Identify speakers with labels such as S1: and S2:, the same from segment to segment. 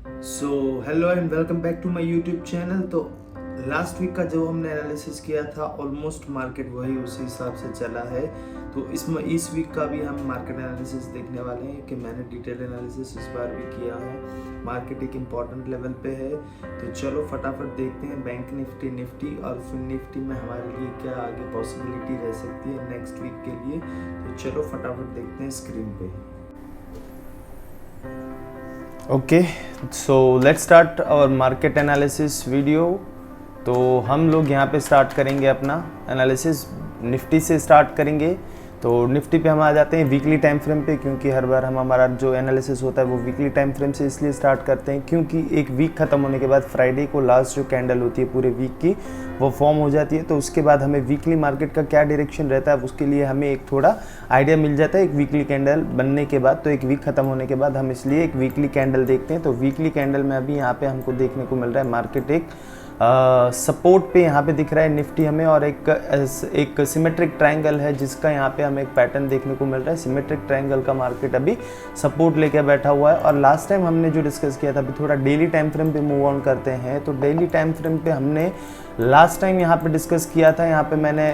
S1: So hello and welcome back to my YouTube channel. तो last week का जो हमने एनालिसिस किया था ऑलमोस्ट मार्केट वही उसी हिसाब से चला है। तो इस वीक का भी हम मार्केट एनालिसिस देखने वाले हैं कि मैंने डिटेल एनालिसिस इस बार भी किया है। मार्केट एक इम्पॉर्टेंट लेवल पे है, तो चलो फटाफट देखते हैं बैंक निफ्टी और फिर निफ्टी में हमारे लिए क्या आगे पॉसिबिलिटी रह सकती है नेक्स्ट वीक के लिए। तो चलो फटाफट देखते हैं स्क्रीन पे।
S2: Okay, so let's start our market analysis video. तो हम लोग यहाँ पे स्टार्ट करेंगे अपना एनालिसिस निफ्टी से स्टार्ट करेंगे। तो निफ्टी पे हम आ जाते हैं वीकली टाइम फ्रेम पे, क्योंकि हर बार हमारा जो एनालिसिस होता है वो वीकली टाइम फ्रेम से इसलिए स्टार्ट करते हैं क्योंकि एक वीक ख़त्म होने के बाद फ्राइडे को लास्ट जो कैंडल होती है पूरे वीक की वो फॉर्म हो जाती है। तो उसके बाद हमें वीकली मार्केट का क्या डायरेक्शन रहता है उसके लिए हमें एक थोड़ा आइडिया मिल जाता है एक वीकली कैंडल बनने के बाद। तो एक वीक ख़त्म होने के बाद हम इसलिए एक वीकली कैंडल देखते हैं। तो वीकली कैंडल में अभी यहाँ पे हमको देखने को मिल रहा है मार्केट एक सपोर्ट पे यहाँ पे दिख रहा है निफ्टी हमें, और एक सिमेट्रिक ट्रायंगल है जिसका यहाँ पे हमें एक पैटर्न देखने को मिल रहा है। सिमेट्रिक ट्रायंगल का मार्केट अभी सपोर्ट लेके बैठा हुआ है। और लास्ट टाइम हमने जो डिस्कस किया था, अभी थोड़ा डेली टाइम फ्रेम पे मूव ऑन करते हैं। तो डेली टाइम फ्रेम पे हमने लास्ट टाइम यहाँ पे डिस्कस किया था, यहाँ पे मैंने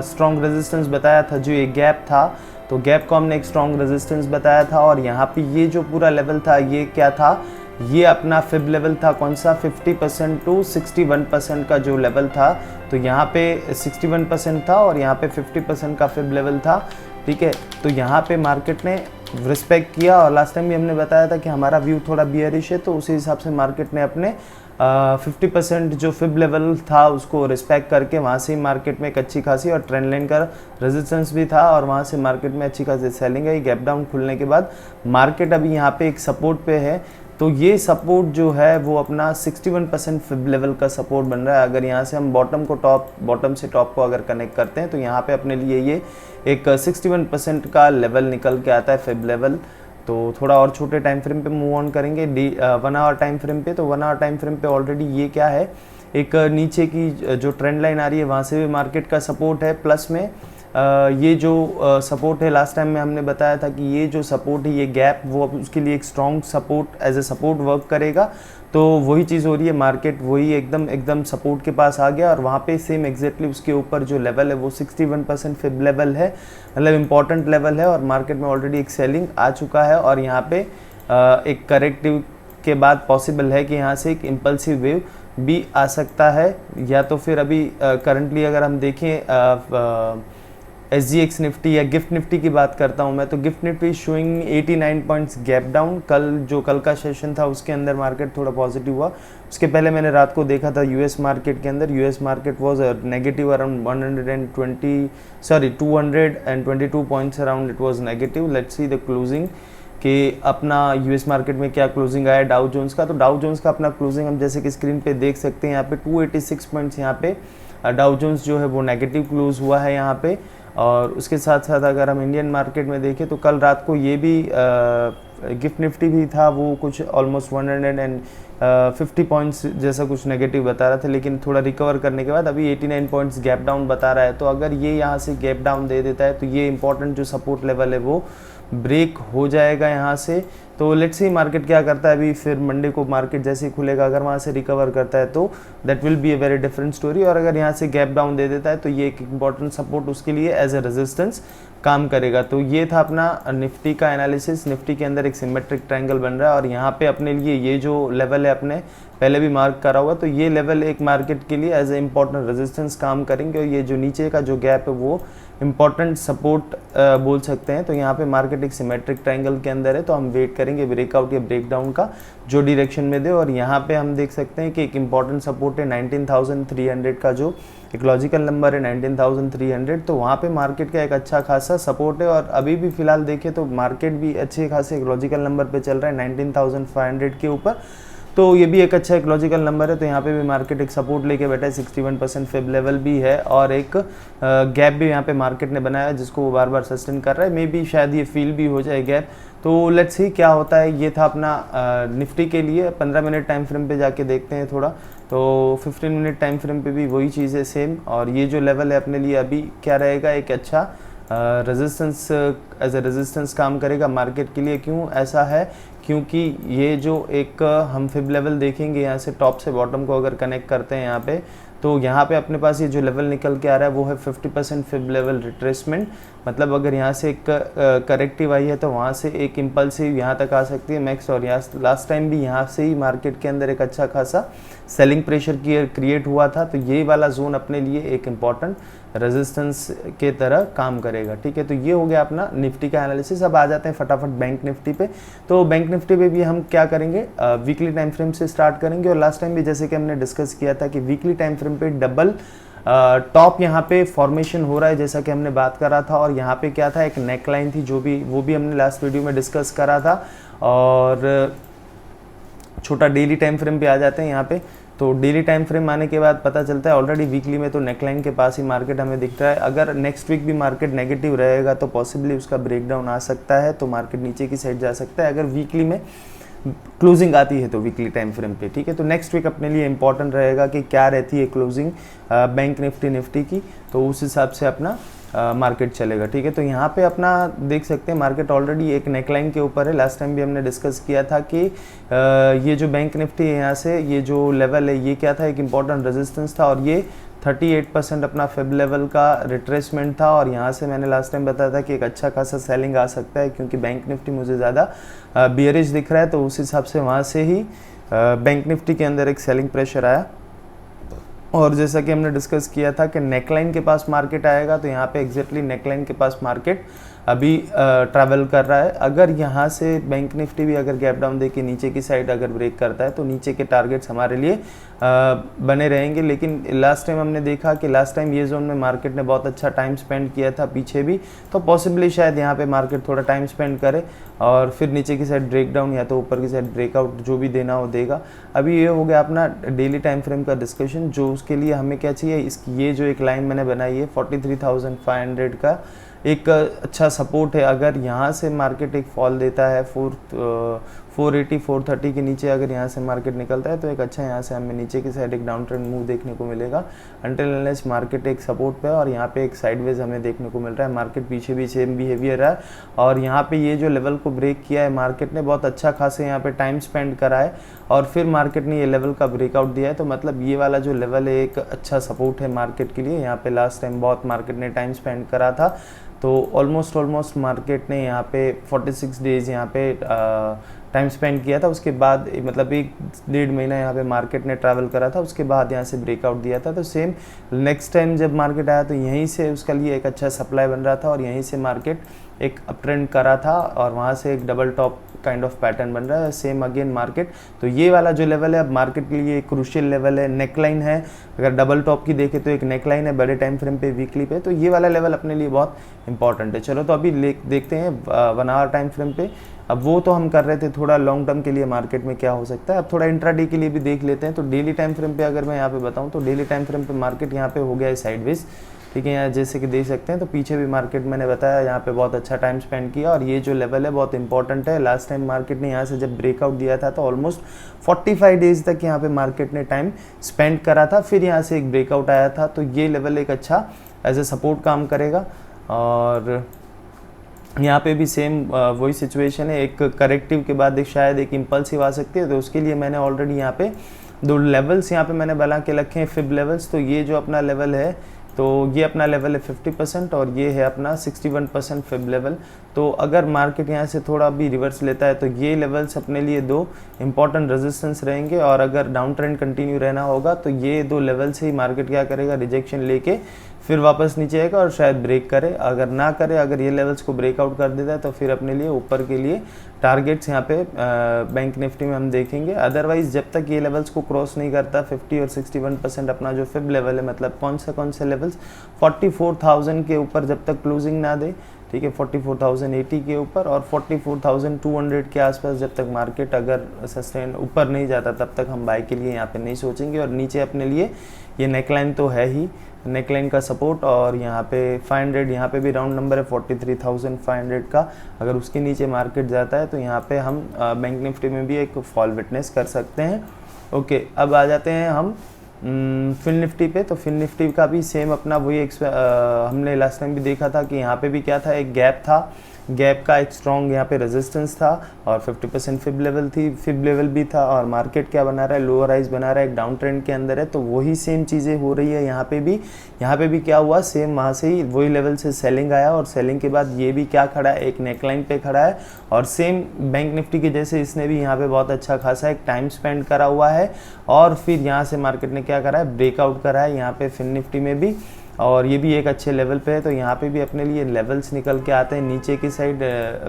S2: स्ट्रॉन्ग रेजिस्टेंस बताया था जो ये गैप था। तो गैप को हमने एक स्ट्रॉन्ग रेजिस्टेंस बताया था, और यहाँ पे ये जो पूरा लेवल था ये क्या था, ये अपना फिब लेवल था। कौन सा? 50% टू 61% का जो लेवल था। तो यहाँ पे 61% था और यहाँ पे 50% का फिब लेवल था। ठीक है, तो यहाँ पे मार्केट ने रिस्पेक्ट किया, और लास्ट टाइम भी हमने बताया था कि हमारा व्यू थोड़ा बियरिश है, तो उसी हिसाब से मार्केट ने अपने 50% जो फिब लेवल था उसको रिस्पेक्ट करके वहाँ से ही मार्केट में एक अच्छी खासी और ट्रेंड लाइन का रेजिस्टेंस भी था, और वहाँ से मार्केट में अच्छी खासी सेलिंग है। गैप डाउन खुलने के बाद मार्केट अभी यहाँ पे एक सपोर्ट पे है। तो ये सपोर्ट जो है वो अपना 61% फिब लेवल का सपोर्ट बन रहा है। अगर यहाँ से हम बॉटम से टॉप को अगर कनेक्ट करते हैं तो यहाँ पे अपने लिए ये एक 61% का लेवल निकल के आता है फिब लेवल। तो थोड़ा और छोटे टाइम फ्रेम पे मूव ऑन करेंगे 1 आवर टाइम फ्रेम पे। तो 1 आवर टाइम फ्रेम पे ऑलरेडी ये क्या है, एक नीचे की जो ट्रेंड लाइन आ रही है वहाँ से भी मार्केट का सपोर्ट है। प्लस में ये जो सपोर्ट है लास्ट टाइम में हमने बताया था कि ये जो सपोर्ट है ये गैप वो उसके लिए एक strong support as a support work करेगा। तो वही चीज़ हो रही है, मार्केट वही एकदम सपोर्ट के पास आ गया, और वहाँ पे सेम एग्जैक्टली उसके ऊपर जो लेवल है वो 61% फिब लेवल है, मतलब इंपॉर्टेंट लेवल है। और मार्केट में ऑलरेडी एक सेलिंग आ चुका है, और यहाँ पे एक करेक्टिव के बाद पॉसिबल है कि यहाँ से एक इम्पल्सिव वेव भी आ सकता है। या तो फिर अभी करंटली अगर हम देखें SGX निफ्टी या गिफ्ट निफ्टी की बात करता हूं मैं, तो gift Nifty showing 89 points gap down. कल का सेशन था उसके अंदर मार्केट थोड़ा पॉजिटिव हुआ। उसके पहले मैंने रात को देखा था यूएस मार्केट के अंदर, US market was negative around 222 points around it was negative. Let's see the closing कि अपना यूएस मार्केट में क्या क्लोजिंग आया डाउ जोन्स का। तो डाउ जोन्स का अपना क्लोजिंग हम जैसे कि स्क्रीन पे देख सकते हैं, यहाँ पे 286 पॉइंट्स यहाँ पे डाउ जोन्स जो है वो नेगेटिव क्लोज हुआ है यहाँ पे। और उसके साथ साथ अगर हम इंडियन मार्केट में देखें तो कल रात को ये भी गिफ्ट निफ्टी भी था, वो कुछ ऑलमोस्ट 150 पॉइंट्स जैसा कुछ नेगेटिव बता रहा था, लेकिन थोड़ा रिकवर करने के बाद अभी 89 पॉइंट्स गैप डाउन बता रहा है। तो अगर ये यहाँ से गैप डाउन दे देता है तो ये इंपॉर्टेंट जो सपोर्ट लेवल है वो ब्रेक हो जाएगा यहाँ से। तो लेट्स सी मार्केट क्या करता है अभी। फिर मंडे को मार्केट जैसे ही खुलेगा अगर वहाँ से रिकवर करता है तो that will be a very different story, और अगर यहाँ से गैप डाउन दे देता है तो ये एक इंपॉर्टेंट सपोर्ट उसके लिए एज ए रेजिस्टेंस काम करेगा। तो ये था अपना निफ्टी का एनालिसिस। निफ्टी के अंदर एक सिमेट्रिक ट्रायंगल बन रहा है, और यहाँ पे अपने लिए ये जो लेवल है अपने पहले भी मार्क करा हुआ, तो ये लेवल एक मार्केट के लिए एज ए इंपॉर्टेंट रेजिस्टेंस काम करेंगे, और ये जो नीचे का जो गैप है वो इंपॉर्टेंट सपोर्ट बोल सकते हैं। तो यहाँ पे मार्केट एक सिमेट्रिक ट्रायंगल के अंदर है, तो हम वेट करेंगे ब्रेकआउट या ब्रेकडाउन का जो डायरेक्शन में दे। और यहाँ पे हम देख सकते हैं कि एक इंपॉर्टेंट सपोर्ट है 19,300 का, जो एक लॉजिकल नंबर है 19,300। तो वहाँ पे मार्केट का एक अच्छा खासा सपोर्ट है, और अभी भी फिलहाल देखें तो मार्केट भी अच्छे खासे एक लॉजिकल नंबर पे चल रहा है 19,500 के ऊपर। तो ये भी एक अच्छा एक लॉजिकल नंबर है। तो यहाँ पे भी मार्केट एक सपोर्ट लेके बैठा है, 61% फिब लेवल भी है, और एक गैप भी यहाँ पे मार्केट ने बनाया जिसको वो बार बार सस्टेन कर रहा है। मे बी शायद ये फील भी हो जाए गैप। तो लेट्स सी क्या होता है। ये था अपना निफ्टी के लिए। 15 मिनट टाइम फ्रेम पे जाके देखते हैं थोड़ा। तो 15 मिनट टाइम फ्रेम पे भी वही चीज़ है सेम, और ये जो लेवल है अपने लिए अभी क्या रहेगा, एक अच्छा रेजिस्टेंस एज ए रेजिस्टेंस काम करेगा मार्केट के लिए। क्यों ऐसा है? क्योंकि ये जो एक हम फिब लेवल देखेंगे यहाँ से टॉप से बॉटम को अगर कनेक्ट करते हैं यहाँ पे, तो यहाँ पे अपने पास ये जो लेवल निकल के आ रहा है वो है 50% फिब लेवल रिट्रेसमेंट। मतलब अगर यहाँ से एक करेक्टिव आई है तो वहाँ से एक इम्पल्सिव यहाँ तक आ सकती है मैक्स, और यहाँ लास्ट टाइम भी यहाँ से ही मार्केट के अंदर एक अच्छा खासा सेलिंग प्रेशर क्रिएट हुआ था। तो ये वाला जोन अपने लिए एक इम्पॉर्टेंट रेजिस्टेंस के तरह काम करेगा। ठीक है, तो ये हो गया अपना निफ्टी का एनालिसिस। अब आ जाते हैं फटाफट बैंक निफ्टी पे। तो बैंक निफ्टी पे भी हम क्या करेंगे, वीकली टाइम फ्रेम से स्टार्ट करेंगे। और लास्ट टाइम भी जैसे कि हमने डिस्कस किया था कि वीकली टाइम फ्रेम पे डबल टॉप यहाँ पे फॉर्मेशन हो रहा है, जैसा कि हमने बात करा था। और यहाँ पे क्या था, एक नेक लाइन थी वो भी हमने लास्ट वीडियो में डिस्कस करा था। और छोटा डेली टाइम फ्रेम पे आ जाते हैं यहाँ पे। तो डेली टाइम फ्रेम आने के बाद पता चलता है ऑलरेडी वीकली में तो नेकलाइन के पास ही मार्केट हमें दिख रहा है। अगर नेक्स्ट वीक भी मार्केट नेगेटिव रहेगा तो पॉसिबली उसका ब्रेकडाउन आ सकता है, तो मार्केट नीचे की साइड जा सकता है अगर वीकली में क्लोजिंग आती है तो वीकली टाइम फ्रेम पे। ठीक है, तो नेक्स्ट वीक अपने लिए इंपॉर्टेंट रहेगा कि क्या रहती है क्लोजिंग बैंक निफ्टी की, तो उस हिसाब से अपना मार्केट चलेगा। ठीक है, तो यहाँ पे अपना देख सकते हैं मार्केट ऑलरेडी एक नेकलाइन के ऊपर है। लास्ट टाइम भी हमने डिस्कस किया था कि ये जो बैंक निफ्टी है यहाँ से ये जो लेवल है ये क्या था, एक इम्पॉर्टेंट रेजिस्टेंस था। और ये 38% अपना फेब लेवल का रिट्रेसमेंट था। और यहाँ से मैंने लास्ट टाइम बताया था कि एक अच्छा खासा सेलिंग आ सकता है, क्योंकि बैंक निफ्टी मुझे ज़्यादा बियरिश दिख रहा है। तो उस हिसाब से वहाँ से ही बैंक निफ्टी के अंदर एक सेलिंग प्रेशर आया। और जैसा कि हमने डिस्कस किया था कि नेकलाइन के पास मार्केट आएगा, तो यहाँ पे एग्जैक्टली नेकलाइन के पास मार्केट अभी ट्रैवल कर रहा है। अगर यहाँ से बैंक निफ्टी भी अगर गैप डाउन देके नीचे की साइड अगर ब्रेक करता है तो नीचे के टारगेट्स हमारे लिए बने रहेंगे। लेकिन लास्ट टाइम हमने देखा कि लास्ट टाइम ये जोन में मार्केट ने बहुत अच्छा टाइम स्पेंड किया था पीछे भी, तो पॉसिबली शायद यहाँ पे मार्केट थोड़ा टाइम स्पेंड करे और फिर नीचे की साइड ब्रेक डाउन या तो ऊपर की साइड ब्रेकआउट जो भी देना हो देगा। अभी ये हो गया अपना डेली टाइम फ्रेम का डिस्कशन। जो उसके लिए हमें क्या चाहिए, इसकी ये जो एक लाइन मैंने बनाई है 43,500 का एक अच्छा सपोर्ट है। अगर यहाँ से मार्केट एक फॉल देता है 480 430 के नीचे अगर यहाँ से मार्केट निकलता है तो एक अच्छा यहाँ से हमें नीचे की साइड एक डाउन ट्रेंड मूव देखने को मिलेगा, अनटिल अनलेस मार्केट एक सपोर्ट पे है। और यहाँ पे एक साइडवेज हमें देखने को मिल रहा है, मार्केट पीछे भी सेम बिहेवियर है। और यहाँ पे ये जो लेवल को ब्रेक किया है मार्केट ने, बहुत अच्छा खासे यहाँ पे टाइम स्पेंड करा है और फिर मार्केट ने ये लेवल का ब्रेकआउट दिया है। तो मतलब ये वाला जो लेवल है एक अच्छा सपोर्ट है मार्केट के लिए। यहाँ पे लास्ट टाइम बहुत मार्केट ने टाइम स्पेंड करा था, तो ऑलमोस्ट मार्केट ने यहाँ पे 46 डेज यहाँ पे टाइम स्पेंड किया था। उसके बाद मतलब 1-1.5 महीना यहाँ पे मार्केट ने ट्रैवल करा था, उसके बाद यहाँ से ब्रेकआउट दिया था। तो सेम नेक्स्ट टाइम जब मार्केट आया तो यहीं से उसका लिए एक अच्छा सप्लाई बन रहा था और यहीं से मार्केट एक अप ट्रेंड करा था और वहाँ से एक double top kind of pattern बन रहा है सेम अगेन मार्केट। तो ये वाला जो लेवल है अब मार्केट के लिए एक क्रूशियल लेवल है, नेकलाइन है। अगर डबल टॉप की देखें तो एक नेकलाइन है बड़े टाइम फ्रेम पे वीकली पे, तो ये वाला लेवल अपने लिए बहुत इंपॉर्टेंट है। चलो तो अभी देखते हैं 1 आवर टाइम फ्रेम पे। अब वो तो हम कर रहे थे थोड़ा लॉन्ग टर्म के लिए मार्केट में क्या हो सकता है, अब थोड़ा इंट्राडे के लिए भी देख लेते हैं। तो डेली टाइम फ्रेम पे अगर मैं यहाँ पे बताऊँ तो डेली टाइम फ्रेम पे मार्केट यहाँ पे हो गया है साइडवेज। ठीक है, यहाँ जैसे कि देख सकते हैं तो पीछे भी मार्केट मैंने बताया यहाँ पे बहुत अच्छा टाइम स्पेंड किया और ये जो लेवल है बहुत इंपॉर्टेंट है। लास्ट टाइम मार्केट ने यहाँ से जब ब्रेकआउट दिया था तो ऑलमोस्ट 45 डेज तक यहाँ पे मार्केट ने टाइम स्पेंड करा था, फिर यहाँ से एक ब्रेकआउट आया था। तो ये लेवल एक अच्छा एज ए सपोर्ट काम करेगा। और यहाँ पे भी सेम वही सिचुएशन है, एक करेक्टिव के बाद एक शायद एक इम्पल्सिव आ सकती है। तो उसके लिए मैंने ऑलरेडी यहाँ पे 2 लेवल्स यहाँ पे मैंने बना के रखे हैं, फिब लेवल्स। तो ये जो अपना लेवल है तो ये अपना लेवल है 50% और ये है अपना 61% फिब लेवल। तो अगर मार्केट यहाँ से थोड़ा भी रिवर्स लेता है तो ये लेवल्स अपने लिए 2 इंपॉर्टेंट रेजिस्टेंस रहेंगे। और अगर डाउन ट्रेंड कंटिन्यू रहना होगा तो ये 2 लेवल से ही मार्केट क्या करेगा, रिजेक्शन लेके फिर वापस नीचे आएगा और शायद ब्रेक करे। अगर ना करे, अगर ये लेवल्स को ब्रेकआउट कर देता है तो फिर अपने लिए ऊपर के लिए टारगेट्स यहाँ पे बैंक निफ्टी में हम देखेंगे। अदरवाइज जब तक ये लेवल्स को क्रॉस नहीं करता 50 और 61% अपना जो फिब लेवल है, मतलब कौन से लेवल्स 44,000 के ऊपर जब तक क्लोजिंग ना दे, ठीक है, 44,080 के ऊपर और 44,200 के आसपास जब तक मार्केट अगर सस्टेन ऊपर नहीं जाता तब तक हम बाय के लिए यहाँ पे नहीं सोचेंगे। और नीचे अपने लिए ये नेकलाइन तो है ही, नेकलाइन का सपोर्ट। और यहाँ पे 500 यहाँ पे भी राउंड नंबर है 43,500 का, अगर उसके नीचे मार्केट जाता है तो यहाँ पे हम बैंक निफ्टी में भी एक फॉल विटनेस कर सकते हैं। ओके, अब आ जाते हैं हम फिन निफ्टी पे। तो फिन निफ्टी का भी सेम अपना वही हमने लास्ट टाइम भी देखा था कि यहाँ पे भी क्या था, एक गैप था गैप का एक स्ट्रॉन्ग यहाँ पे रेजिस्टेंस था और 50% फिब लेवल थी, फिब लेवल भी था, और मार्केट क्या बना रहा है, लोअर राइज बना रहा है, एक डाउन ट्रेंड के अंदर है। तो वही सेम चीज़ें हो रही है यहाँ पे भी। यहाँ पे भी क्या हुआ, सेम वहाँ से ही वही लेवल से सेलिंग आया, और सेलिंग के बाद ये भी क्या खड़ा है, एक नेकलाइन पे खड़ा है, और सेम बैंक निफ्टी के जैसे इसने भी यहाँ पे बहुत अच्छा खासा एक टाइम स्पेंड करा हुआ है। और फिर यहाँ से मार्केट ने क्या करा है, ब्रेकआउट करा है यहाँ पे फिन निफ्टी में भी, और ये भी एक अच्छे लेवल पे है। तो यहाँ पे भी अपने लिए लेवल्स निकल के आते हैं नीचे की साइड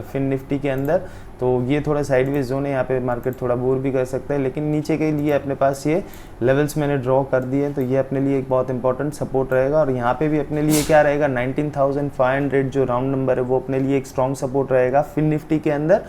S2: फिन निफ्टी के अंदर। तो ये थोड़ा साइडवेज जोन है, यहाँ पे मार्केट थोड़ा बोर भी कर सकता है, लेकिन नीचे के लिए अपने पास ये लेवल्स मैंने ड्रॉ कर दिए, तो ये अपने लिए एक बहुत इंपॉर्टेंट सपोर्ट रहेगा। और यहाँ पे भी अपने लिए क्या रहेगा, 19,500 जो राउंड नंबर है वो अपने लिए एक स्ट्रॉन्ग सपोर्ट रहेगा फिन निफ्टी के अंदर।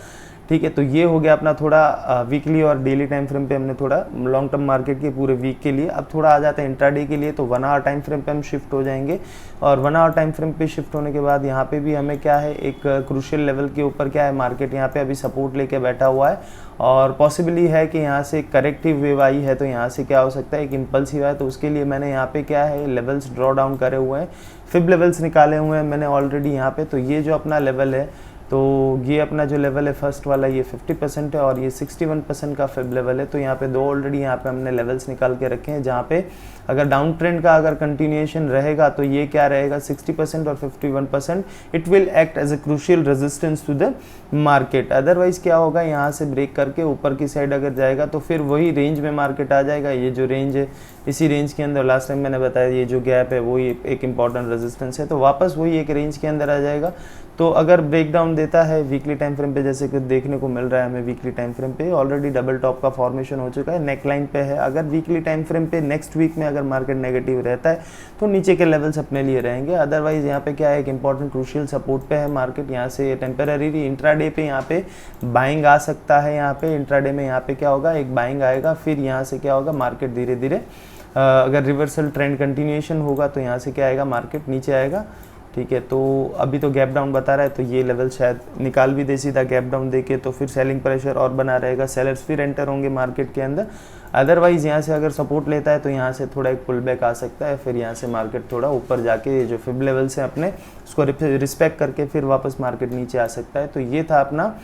S2: ठीक है, तो ये हो गया अपना थोड़ा वीकली और डेली टाइम फ्रेम पे हमने थोड़ा लॉन्ग टर्म मार्केट के पूरे वीक के लिए। अब थोड़ा आ जाते हैं इंट्राडे के लिए, तो 1 आवर टाइम फ्रेम पे हम शिफ्ट हो जाएंगे। और 1 आवर टाइम फ्रेम पे शिफ्ट होने के बाद यहाँ पे भी हमें क्या है, एक क्रूशियल लेवल के ऊपर क्या है, मार्केट यहाँ पे अभी सपोर्ट लेके बैठा हुआ है, और पॉसिबली है कि यहाँ से करेक्टिव वेव आई है, तो यहाँ से क्या हो सकता है, एक इम्पल्सिव है। तो उसके लिए मैंने यहाँ पे क्या है, लेवल्स ड्रॉ डाउन करे हुए हैं, फिब लेवल्स निकाले हुए हैं मैंने ऑलरेडी यहाँ पे। तो ये जो अपना लेवल है, तो ये अपना जो लेवल है फर्स्ट वाला, ये 50% है, और ये 61% का फिब लेवल है। तो यहाँ पे दो ऑलरेडी यहाँ पे हमने लेवल्स निकाल के रखे हैं, जहाँ पे अगर डाउन ट्रेंड का अगर कंटिन्यूएशन रहेगा तो ये क्या रहेगा, 60% और 51%, it will act as a crucial resistance to the market. Otherwise क्या होगा, यहाँ से ब्रेक करके ऊपर की साइड अगर जाएगा तो फिर वही रेंज में मार्केट आ जाएगा। ये जो रेंज है, इसी रेंज के अंदर लास्ट टाइम मैंने बताया ये जो गैप है वही एक इंपॉर्टेंट रेजिस्टेंस है, तो वापस वही एक रेंज के अंदर आ जाएगा। तो अगर ब्रेक डाउन देता है वीकली टाइम फ्रेम पे, जैसे कि देखने को मिल रहा है हमें वीकली टाइम फ्रेम पे ऑलरेडी डबल टॉप का फॉर्मेशन हो चुका है, नेक लाइन पे है। अगर वीकली टाइम फ्रेम पे नेक्स्ट वीक में अगर मार्केट नेगेटिव रहता है तो नीचे के लेवल्स अपने लिए रहेंगे। अदरवाइज यहाँ पे क्या है, एक इंपॉर्टेंट क्रूशियल सपोर्ट पे है मार्केट, यहाँ से टेम्पररी इंट्राडे पे यहाँ पे बाइंग आ सकता है। यहाँ पे इंट्राडे में यहाँ पे क्या होगा, एक बाइंग आएगा, फिर यहाँ से क्या होगा, मार्केट धीरे धीरे अगर रिवर्सल ट्रेंड कंटिन्यूएशन होगा तो यहाँ से क्या आएगा, मार्केट नीचे आएगा। ठीक है, तो अभी तो गैप डाउन बता रहा है, तो ये लेवल शायद निकाल भी दे सीधा गैप डाउन देके, तो फिर सेलिंग प्रेशर और बना रहेगा, सेलर्स फिर एंटर होंगे मार्केट के अंदर। अदरवाइज यहाँ से अगर सपोर्ट लेता है तो यहाँ से थोड़ा एक पुल बैक आ सकता है, फिर यहाँ से मार्केट थोड़ा ऊपर जाके जो फिब लेवल से अपने उसको रिस्पेक्ट करके फिर वापस मार्केट नीचे आ सकता है। तो ये था अपना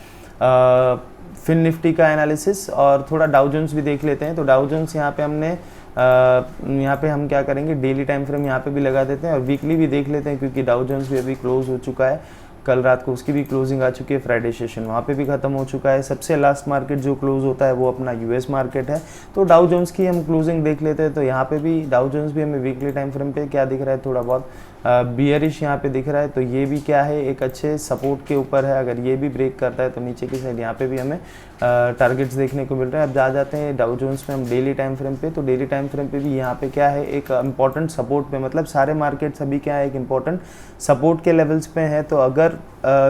S2: फिन निफ्टी का एनालिसिस। और थोड़ा डाउ जोन्स भी देख लेते हैं। तो डाउ जोन्स यहाँ पे हमने यहाँ पे हम क्या करेंगे, डेली टाइम फ्रेम यहाँ पे भी लगा देते हैं और वीकली भी देख लेते हैं, क्योंकि डाउ जोन्स भी अभी क्लोज हो चुका है। कल रात को उसकी भी क्लोजिंग आ चुकी है, फ्राइडे सेशन वहाँ पे भी खत्म हो चुका है। सबसे लास्ट मार्केट जो क्लोज होता है वो अपना यूएस मार्केट है। तो डाउ जोन्स की हम क्लोजिंग देख लेते हैं। तो यहाँ पे भी डाउ जोन्स भी हमें वीकली टाइम फ्रेम पे क्या दिख रहा है, थोड़ा बहुत बियरिश यहाँ पे दिख रहा है। तो ये भी क्या है, एक अच्छे सपोर्ट के ऊपर है। अगर ये भी ब्रेक करता है तो नीचे की साइड यहाँ पे भी हमें टारगेट्स देखने को मिल रहे हैं। अब जा जाते हैं डाउ जोन्स में हम डेली टाइम फ्रेम पे। तो डेली टाइम फ्रेम पे भी यहाँ पे क्या है, एक इंपॉर्टेंट सपोर्ट पे, मतलब सारे मार्केट्स अभी क्या है, एक इंपॉर्टेंट सपोर्ट के लेवल्स पे है। तो अगर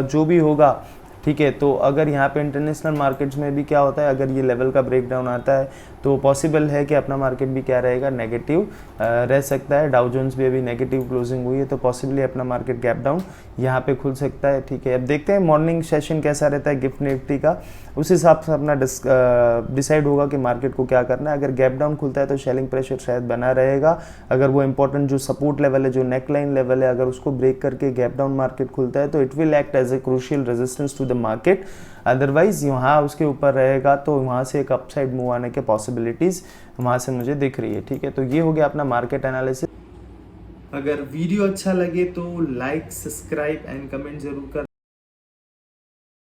S2: जो भी होगा, ठीक है, तो अगर यहाँ पे इंटरनेशनल मार्केट्स में भी क्या होता है, अगर ये लेवल का ब्रेकडाउन आता है तो पॉसिबल है कि अपना मार्केट भी क्या रहेगा, नेगेटिव रह सकता है। डाउ जोन्स भी अभी नेगेटिव क्लोजिंग हुई है, तो पॉसिबली अपना मार्केट गैप डाउन यहाँ पे खुल सकता है। ठीक है, अब देखते हैं मॉर्निंग सेशन कैसा रहता है गिफ्ट निफ्टी का, उस हिसाब से अपना डिसाइड होगा कि मार्केट को क्या करना है। अगर गैप डाउन खुलता है तो सेलिंग प्रेशर शायद बना रहेगा। अगर वो इंपॉर्टेंट जो सपोर्ट लेवल है, जो नेक लाइन लेवल है, अगर उसको ब्रेक करके गैप डाउन मार्केट खुलता है तो it will act as a crucial resistance to the market. Otherwise यहाँ उसके ऊपर रहेगा तो वहाँ से एक अपसाइड मूव आने के पॉसिबिलिटीज़ वहाँ से मुझे दिख रही है। ठीक है, तो ये हो गया अपना मार्केट एनालिसिस।
S1: अगर वीडियो अच्छा लगे तो लाइक, सब्सक्राइब एंड कमेंट जरूर कर